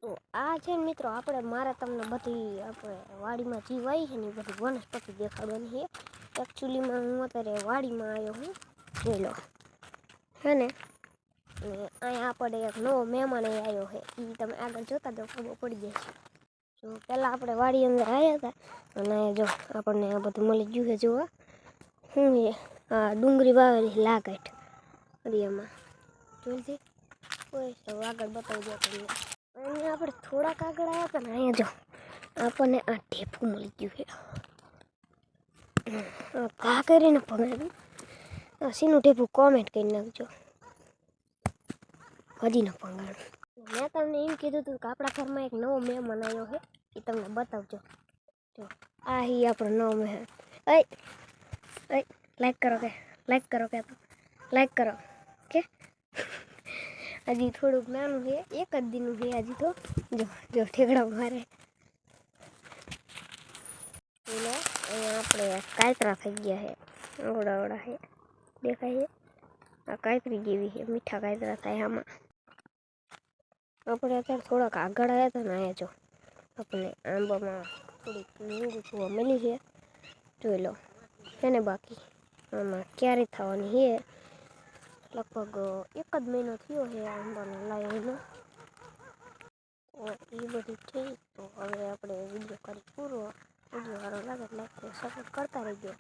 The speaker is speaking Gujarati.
તો આ છે ને મિત્રો આપણે મારે તમને બધી આપણે વાડીમાં જે વાઈ છે ને બધી વનસ્પતિ દેખાડવાની છે. એકચ્યુઅલીમાં હું અત્યારે વાડીમાં આવ્યો હું જોઈ લો હે ને અહીંયા આપણે એક નવો મહેમાન આવ્યો છે એ તમે આગળ જોતા તો ખબર પડી જશે. જો પહેલાં આપણે વાડી અંદર આવ્યા હતા અને જો આપણને આ બધું મળી ગયું છે જોવા શું છે આ ડુંગળી વાવેલી લાગાઈટ એમાં જોઈતી કોઈ તો આગળ બતાવજો તમને. અહીંયા આપણે થોડાક આગળ આવ્યા હતા ને અહીંયા જો આપણને આ ઢેફું મળી ગયું છે. ઘા કરીને ભગાવ્યું સીનું ઢેફું કોમેન્ટ કરી નાખજો હજી ન ભંગાણ. મેં તમને એમ કીધું હતું કે આપણા ઘરમાં એક નવો મહેમાન આવ્યો છે એ તમને બતાવજો. જો આ હી આપણો નવો મહેમાન. લાઈક કરો કે લાઈક કરો કે હજી થોડુંક નાનું છે એક જ દીનું છે હજી તો જો ઠેકડા મારે. બોલો અહીંયા આપણે કાયતરા થઈ ગયા છે આવડા છે દેખાય છે આ કાયતરી જેવી છે મીઠા કાયતરા થાય આમાં. આપણે અત્યારે થોડાક આગળ આવ્યા હતા ને અહીંયા જો આપણે આંબામાં થોડીક લીંબુ જોવા મળી છે જોઈ લો છે ને બાકી આમાં ક્યારે થવાની છે લગભગ એક જ મહિનો થયો છે આંબાનો લાવ્યો એ બધું થઈ. તો હવે આપણે વિડીયો કરી પૂરો. વિડીયો સારો લાગે લાઈક સપોર્ટ કરતા રહેજો.